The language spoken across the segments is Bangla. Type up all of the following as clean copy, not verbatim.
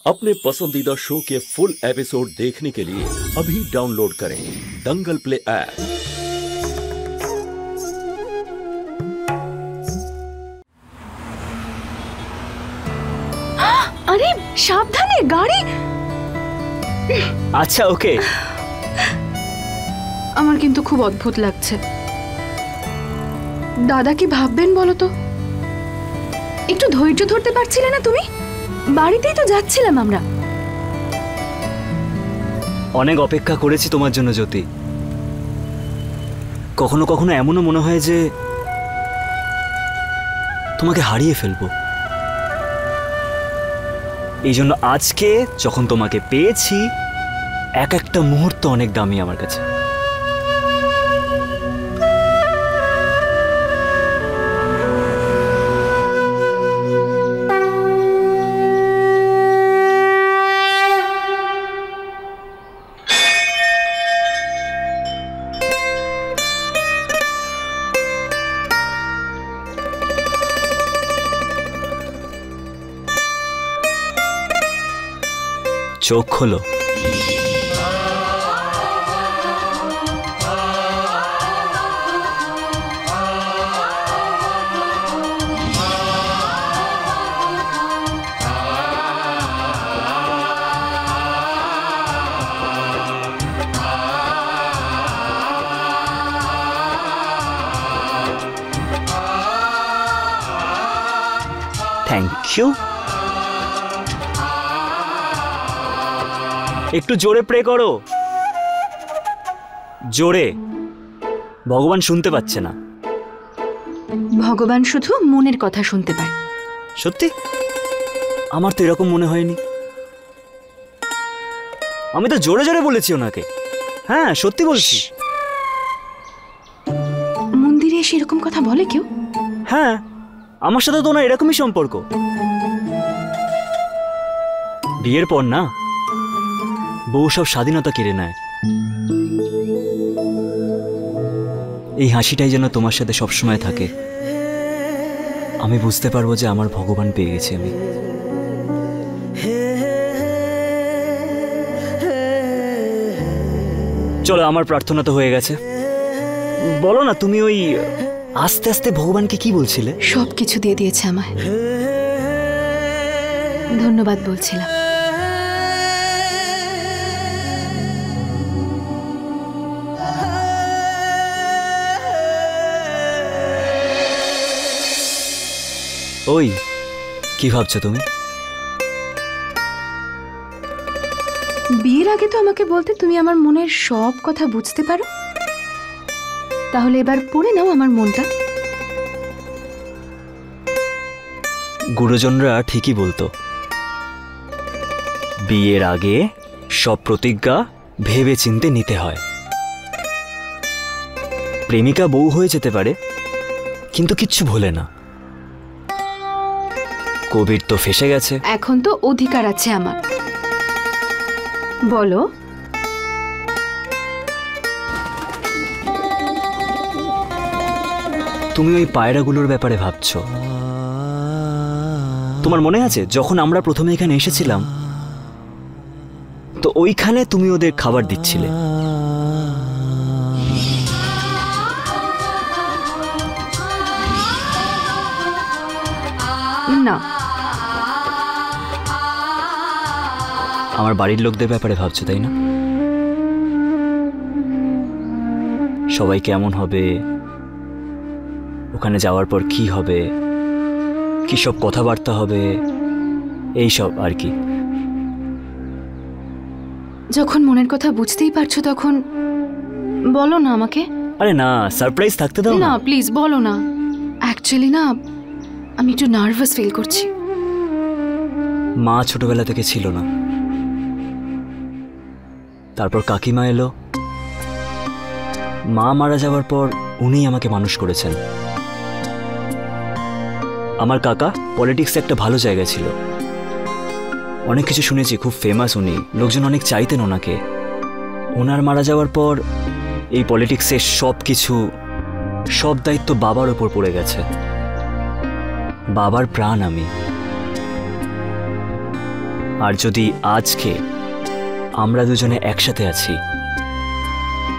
अपने पसंदीदा शो के फुल एपिसोड देखने के लिए अभी डाउनलोड करें दंगल प्ले ऐप। अरे सावधाने गाड़ी। अच्छा ओके। আমার কিন্তু খুব অদ্ভুত লাগছে। দাদা কি ভাববেন বলো তো? একটু ধৈর্য ধরতে পারছিলে না তুমি? বাড়িতেই তো যাচ্ছিলাম আমরা। অনেক অপেক্ষা করেছি তোমার জন্য জ্যোতি। কখনো কখনো এমনও মনে হয় যে তোমাকে হারিয়ে ফেলবো। এই জন্য আজকে যখন তোমাকে পেয়েছি এক একটা মুহূর্ত অনেক দামি আমার কাছে। চোখ খোলো। Thank you. একটু জোরে প্রে করো, জোরে। ভগবান শুনতে পাচ্ছে না। ভগবান শুধু মনের কথা শুনতে পায়। সত্যি? আমার তো এরকম মনে হয়নি। আমি তো জোরে জোরে বলেছি ওনাকে। হ্যাঁ সত্যি বলছি। মন্দিরে এসে এরকম কথা বলে কেউ? হ্যাঁ, আমার সাথে তো ওনার এরকমই সম্পর্ক। বিয়ের পর না বউ সব স্বাধীনতা কেড়ে নেয়। এই হাসিটাই যেন তোমার সাথে সবসময় থাকে। আমি বুঝতে পারবো যে আমার ভগবান পেয়ে গেছি আমি। চলো, আমার প্রার্থনা তো হয়ে গেছে। বলো না, তুমি ওই আস্তে আস্তে ভগবানকে কি বলছিলে? সবকিছু দিয়ে দিয়েছে আমায়, ধন্যবাদ বলছিলাম। ওই কি ভাবছো তুমি? বিয়ের আগে তো আমাকে বলতে তুমি আমার মনের সব কথা বুঝতে পারো। তাহলে এবার পড়ে নাও আমার মনটা। গুরুজনরা ঠিকই বলতো, বিয়ের আগে সব প্রতিজ্ঞা ভেবে চিন্তে নিতে হয়। প্রেমিকা বউ হয়ে যেতে পারে, কিন্তু কিচ্ছু ভোলে না। কবির তো ফেসে গেছে। এখন তো অধিকার আছে আমার। বলো। তুমি ওই পায়রাগুলোর ব্যাপারে ভাবছো? তোমার মনে আছে যখন আমরা প্রথমে এখানে এসেছিলাম, তো ওইখানে তুমি ওদের খাবার দিচ্ছিলে। না, আমার বাড়ির লোকদের ব্যাপারে ভাবছো তাই না? সবাই কেমন হবে, ওখানে যাওয়ার পর কি হবে, কি সব কথাবার্তা হবে, এই সব আর কি। যখন মনের কথা বুঝতেই পারছো তখন বলো না আমাকে। আরে না, সারপ্রাইজ থাকতে দাও না প্লিজ বলো না। অ্যাকচুয়ালি না, আমি একটু নার্ভাস ফিল করছি। মা ছোটবেলা থেকে ছিল না, তারপর কাকিমা এলো। মা মারা যাওয়ার পর উনি আমাকে মানুষ করেছেন। আমার কাকা পলিটিক্সে একটা ভালো জায়গায় ছিল, অনেক কিছু শুনেছি, খুব ফেমাস উনি, লোকজন অনেক চাইতেন ওনাকে। ওনার মারা যাওয়ার পর এই পলিটিক্সের সব কিছু, সব দায়িত্ব বাবার ওপর পড়ে গেছে। বাবার প্রাণ আমি। আর যদি আজকে আমরা দুজনে একসাথে আছি,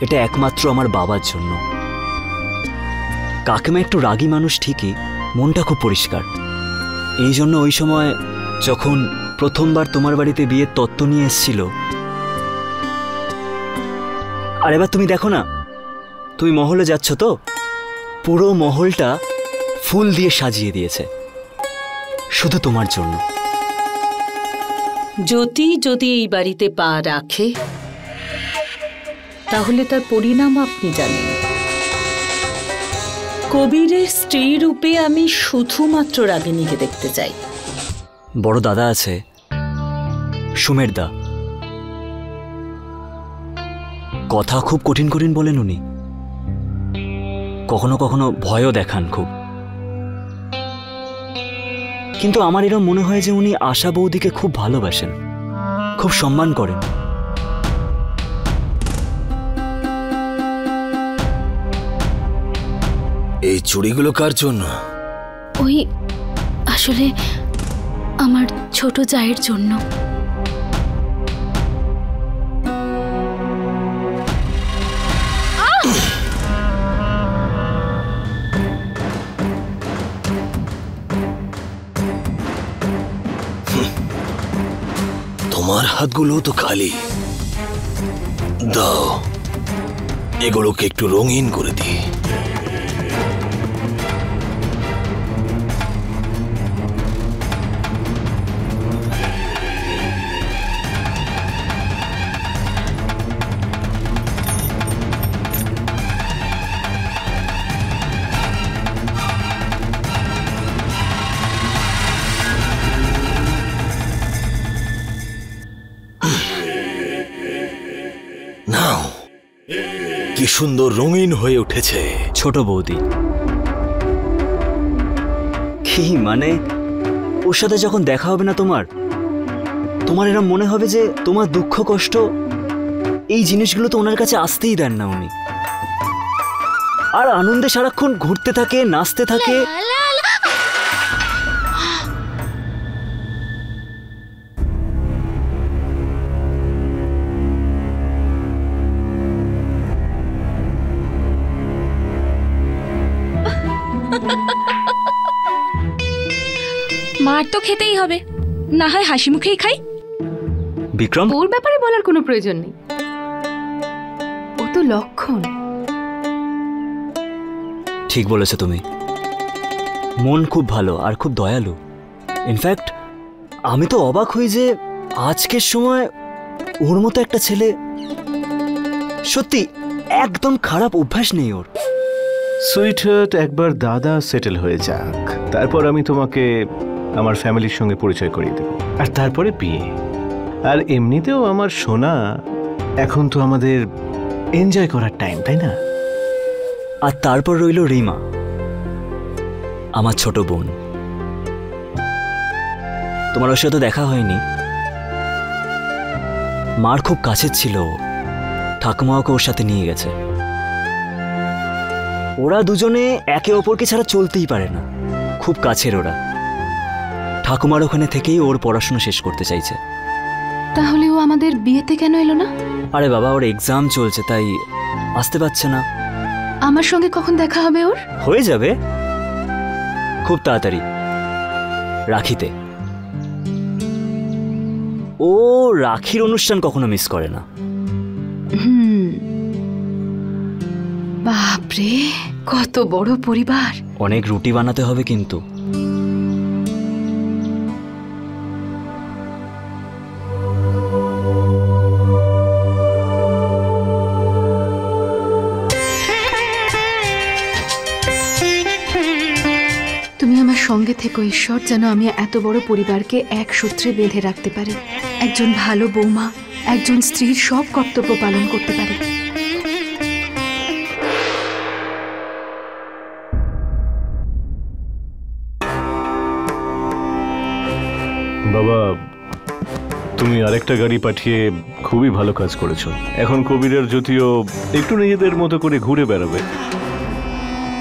এটা একমাত্র আমার বাবার জন্য। কাকিমা একটু রাগী মানুষ ঠিকই, মনটা খুব পরিষ্কার। এই জন্য ওই সময় যখন প্রথমবার তোমার বাড়িতে বিয়ের তত্ত্ব নিয়ে এসেছিল, আর এবার তুমি দেখো না, তুমি মহলে যাচ্ছ তো, পুরো মহলটা ফুল দিয়ে সাজিয়ে দিয়েছে শুধু তোমার জন্য। জ্যোতি যদি এই বাড়িতে পা রাখে তাহলে তার পরিণাম আপনি জানেন। কবিরের স্ত্রী রূপে আমি শুধুমাত্র রাগিনীকে দেখতে চাই। বড় দাদা আছে, সুমের দা, কথা খুব কঠিন কঠিন বলেন উনি, কখনো কখনো ভয়ও দেখান খুব। কিন্তু আমার এরকম মনে হয় যে উনি আশা বৌদিকে খুব ভালোবাসেন, খুব সম্মান করেন। এই চুড়িগুলো কার জন্য? ওই আসলে আমার ছোট জায়ের জন্য। তোমার হাতগুলো তো খালি, দাও এগুলোকে একটু রঙিন করে দিই। নাও, কি সুন্দর রঙিন হয়ে উঠেছে। ছোট বৌদি কি মানে, ওর সাথে যখন দেখা হবে না তোমার এরকম মনে হবে যে তোমার দুঃখ কষ্ট এই জিনিসগুলো তো ওনার কাছে আসতেই দেন না উনি, আর আনন্দে সারাক্ষণ ঘুরতে থাকে, নাচতে থাকে। মার তো খেতেই হবে, না হয় হাসি মুখেই খাই। বিক্রম, ওর ব্যাপারে বলার কোনো প্রয়োজন নেই, ও তো লক্ষণ। ঠিক বলেছো তুমি, মন খুব ভালো আর খুব দয়ালু। ইনফ্যাক্ট আমি তো অবাক হই যে আজকের সময় ওর মতো একটা ছেলে, সত্যি একদম খারাপ অভ্যাস নেই ওর। সুইটহার্ট, একবার দাদা সেটেল হয়ে যাক, তারপর আমি তোমাকে আমার ফ্যামিলির সঙ্গে পরিচয় করিয়ে দেব, আর তারপরে বিয়ে। আর এমনিতেও আমার সোনা, এখন তো আমাদের এনজয় করার টাইম, তাই না? আর তারপর রইল রিমা, আমার ছোট বোন। তোমার ওর সাথে দেখা হয়নি, মার খুব কাছের ছিল, ঠাকুমাকে ওর সাথে নিয়ে গেছে। ওরা দুজনে একে অপরকে ছাড়া চলতেই পারে না, খুব কাছের ওরা। ঠাকুমার ওখানে থেকেই ওর পড়াশোনা শেষ করতে চাইছে। তাহলে ও আমাদের বিয়েতে কেন এলো না? আরে বাবা, ওর এক্সাম চলছে তাই আসতে পারছে না। আমার সঙ্গে কখন দেখা হবে ওর? হয়ে যাবে খুব তাড়াতাড়ি, রাখিতে। ও রাখির অনুষ্ঠান কখনো মিস করে না। বাপরে, কত বড় পরিবার। অনেক রুটি বানাতে হবে কিন্তু। তুমি আমার সঙ্গে থেকো ঈশ্বর, যেন আমি এত বড় পরিবারকে এক সূত্রে বেঁধে রাখতে পারি, একজন ভালো বৌমা, একজন স্ত্রীর সব কর্তব্য পালন করতে পারি। বাবা, তুমি আরেকটা গাড়ি পাঠিয়ে খুবই ভালো কাজ করেছো। এখন কবিরের জ্যোতিও একটু নিজেদের মতো করে ঘুরে বেড়াবে।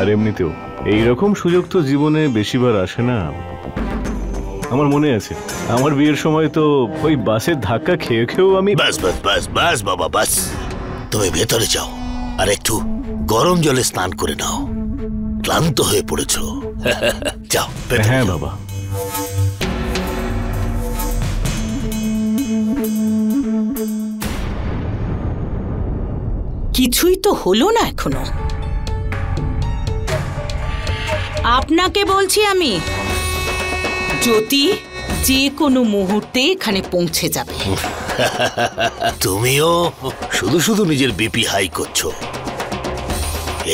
আর এমনিতেও এইরকম সুযোগ তো জীবনে বেশিবার আসে না। আমার মনে আছে, আমার বিয়ের সময় তো ওই বাসের ধাক্কা খেয়ে খেয়েও আমি। বাস বাস বাস বাস বাবা বাস, তুমি ভেতরে যাও আর একটু গরম জলে স্নান করে নাও, ক্লান্ত হয়ে পড়েছো। যাও। হ্যাঁ বাবা। কিছুই তো হলো না এখনো। আপনাকে বলছি আমি, জ্যোতি যে কোনো মুহূর্তে এখানে পৌঁছে যাবে। তুমিও শুধু শুধু নিজের বিপি হাই করছো।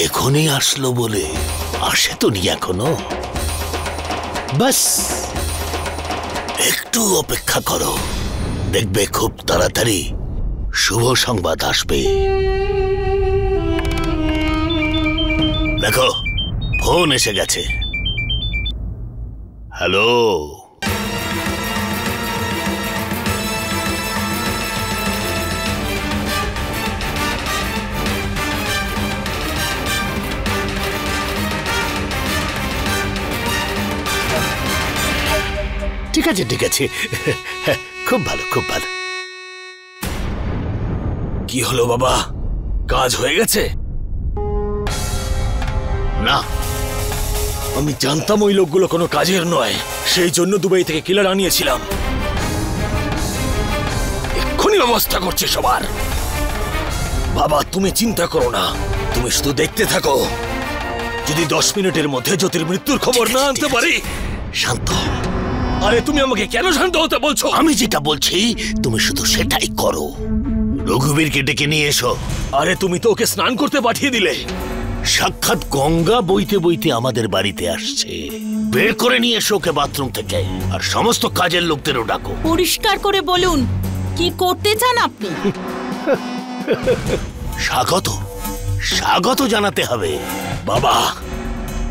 এখনই আসলো বলে আসে তো নি এখনো। বাস একটু অপেক্ষা করো, দেখবে খুব তাড়াতাড়ি শুভ সংবাদ আসবে। দেখো ফোন এসে গেছে। হ্যালো, ঠিক আছে ঠিক আছে, খুব ভালো খুব ভালো। কি হলো বাবা, কাজ হয়ে গেছে? না, আমি জানতাম ওই লোকগুলো কোনো কাজের নয়, সেই জন্য দুবাই থেকে কিলার আনিয়েছিলাম। এক্ষুনি ব্যবস্থা করছি সবার। বাবা তুমি চিন্তা করো না, তুমি শুধু দেখতে থাকো। যদি 10 মিনিটের মধ্যে জ্যোতির মৃত্যুর খবর না আনতে পারি। শান্ত। আরে তুমি আমাকে কেন শান্ত হতে বলছো? আমি যেটা বলছি তুমি শুধু সেটাই করো। রঘুবীরকে ডেকে নিয়ে এসো। আরে তুমি তো ওকে স্নান করতে পাঠিয়ে দিলে। সাক্ষাৎ গঙ্গা বইতে বইতে আমাদের বাড়িতে আসছে। বের করে নিয়ে এসো ওকে বাথরুম থেকে, আর সমস্ত কাজের লোকদেরও ডাকো। পরিষ্কার করে বলুন কি করতে চান আপনি। স্বাগত, স্বাগত জানাতে হবে। বাবা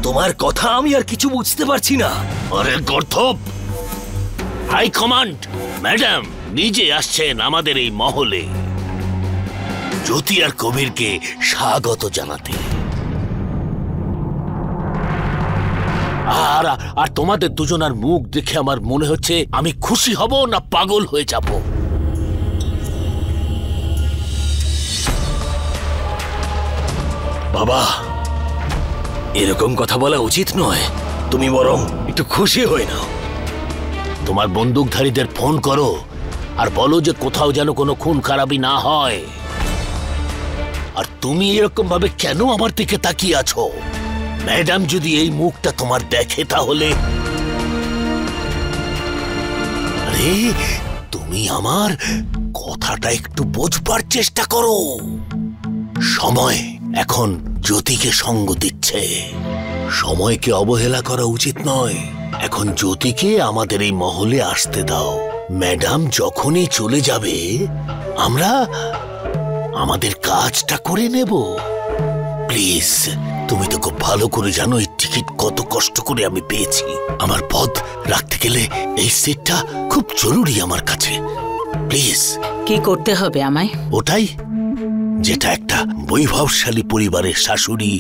তোমার কথা আমি আর কিছু বুঝতে পারছি না। আরে গর্ধব, হাই কমান্ড ম্যাডাম নিজে আসছেন আমাদের এই মহলে জ্যোতি আর কবিরকে স্বাগত জানাতে। আর তোমাদের দুজনার মুখ দেখে আমার মনে হচ্ছে আমি খুশি হব না পাগল হয়ে যাব। বাবা এরকম কথা বলা উচিত নয়, তুমি বরং একটু খুশি হয়ে নাও। তোমার বন্দুকধারীদের ফোন করো আর বলো যে কোথাও যেন কোনো খুন খারাপি না হয়। আর তুমি এরকম ভাবে কেন আমার দিকে তাকিয়ে আছো? ম্যাডাম যদি এই মুখটা তোমার দেখে তাহলে। আরে তুমি আমার কথাটা একটু বোঝবার চেষ্টা করো। সময় এখন জ্যোতিকে সঙ্গ দিচ্ছে, সময়কে অবহেলা করা উচিত নয়। এখন জ্যোতিকে আমাদের এই মহলে আসতে দাও। ম্যাডাম যখনই চলে যাবে আমরা আমাদের কাজটা করে নেব। প্লিজ, তুমি তো খুব ভালো করে জানো এই টিকিট কত কষ্ট করে আমি পেয়েছি। আমার পদ রাখতে গেলে এই সিটটা খুব জরুরি আমার কাছে। প্লিজ। কি করতে হবে আমায়? ওটাই যেটা একটা বৈভবশালী পরিবারের শাশুড়ি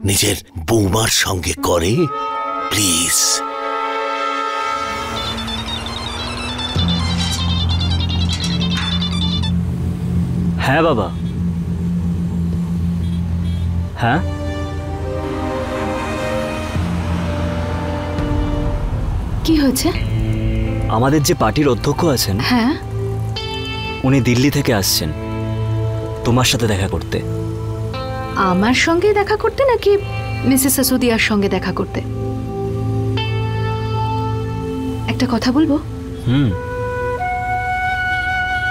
নিজের বৌমার সঙ্গে করে। প্লিজ। হ্যাঁ বাবা। হ্যাঁ কি হয়েছে? আমাদের যে পার্টির অধ্যক্ষ আছেন, হ্যাঁ উনি দিল্লি থেকে আসছেন তোমার সাথে দেখা করতে। আমার সঙ্গে দেখা করতে নাকি মিসেস সাসুদিয়ার সঙ্গে দেখা করতে? একটা কথা বলবো?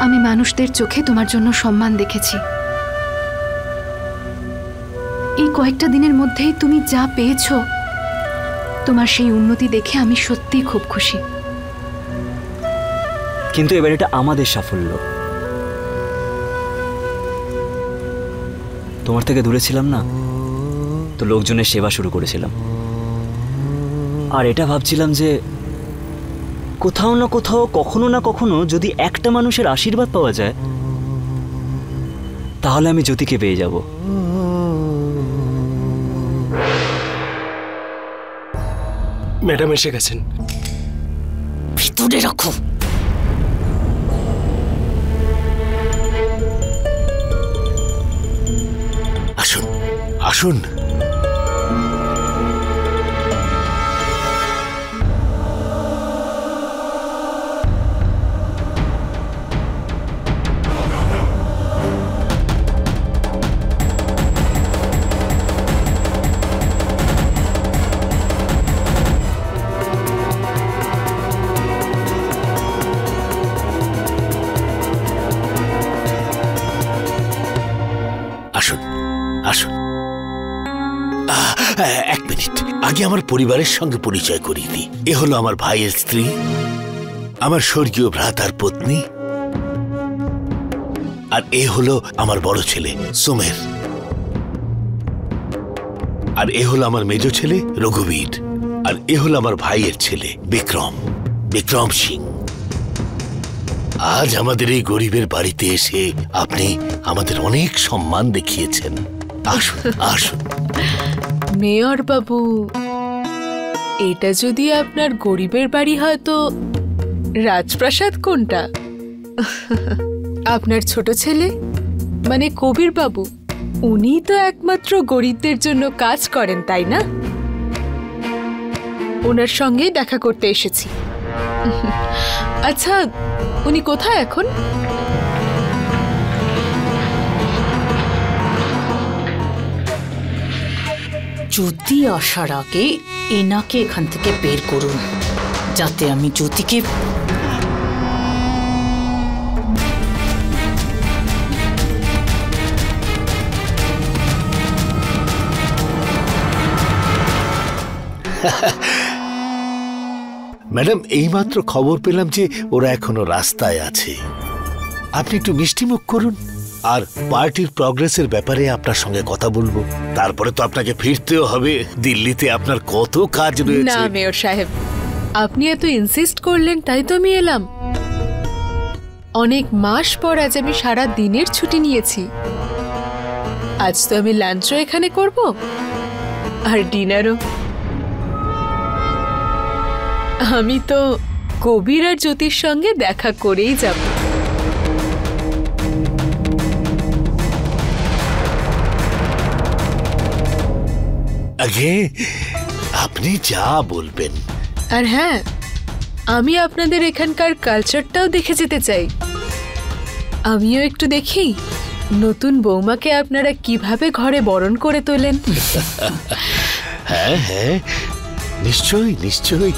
আমি মানুষদের চোখে তোমার জন্য সম্মান দেখেছি। এই কয়েকটা দিনের মধ্যেই তুমি যা পেয়েছো, তোমার সেই উন্নতি দেখে আমি সত্যিই খুব খুশি। কিন্তু এবার এটা আমাদের সাফল্য। তোমার থেকে দূরে ছিলাম না, তো লোকজনের সেবা শুরু করেছিলাম। আর এটা ভাবছিলাম যে কোথাও না কোথাও কখনো না কখনো যদি একটা মানুষের আশীর্বাদ পাওয়া যায়, তাহলে আমি জ্যোতিকে পেয়ে যাব। ম্যাডাম এসে গেছেন। দূরে রাখো। আসুন আসুন। আসুন আসুন। এক মিনিট, আগে আমার পরিবারের সঙ্গে পরিচয় করিয়ে দিই। এ হলো আমার ভাইয়ের স্ত্রী, আমার স্বর্গীয় ভ্রাতার পত্নী, আর এ হলো আমার বড় ছেলে সুমের, আর এ হলো আমার মেজ ছেলে রঘুবীর, আর এ হলো আমার ভাইয়ের ছেলে বিক্রম সিং। আজ আমাদের এই গরিবের বাড়িতে এসে আপনি আমাদের অনেক সম্মান দেখিয়েছেন। আসুন আসুন। মেয়র বাবু, এটা যদি আপনার গরিবের বাড়ি হয় তো রাজপ্রাসাদ কোনটা? আপনার ছোট ছেলে মানে কবির বাবু, উনি তো একমাত্র গরিবদের জন্য কাজ করেন, তাই না? ওনার সঙ্গেই দেখা করতে এসেছি। আচ্ছা, উনি কোথায় এখন? জ্যোতি আসার আগে এনাকে এখান থেকে বের করুন, যাতে আমি জ্যোতিকে ম্যাডাম, এইমাত্র খবর পেলাম যে ওরা এখনো রাস্তায় আছে। আপনি একটু মিষ্টিমুখ করুন, আর পার্টির প্রগ্রেসের ব্যাপারে আপনার সঙ্গে কথা বলবো। তারপরে তো আপনাকে ফিরতেও হবে, দিল্লিতে আপনার কত কাজ রয়েছে। না মেয়র সাহেব, আপনি এত ইনসিস্ট করলেন তাই তো আমি এলাম। অনেক মাস পর আজ আমি সারা দিনের ছুটি নিয়েছি। আজ তো আমি লাঞ্চও এখানে করব, আর ডিনারও। আমি তো কবির আর জ্যোতির সঙ্গে দেখা করেই যাব। আগে আপনি যা বলবেন। আর হ্যাঁ, আমি আপনাদের এখানকার কালচারটাও দেখে যেতে চাই। আমিও একটু দেখি নতুন বৌমাকে আপনারা কিভাবে ঘরে বরণ করে তোলেন। হ্যাঁ হ্যাঁ, নিশ্চয়ই নিশ্চয়ই।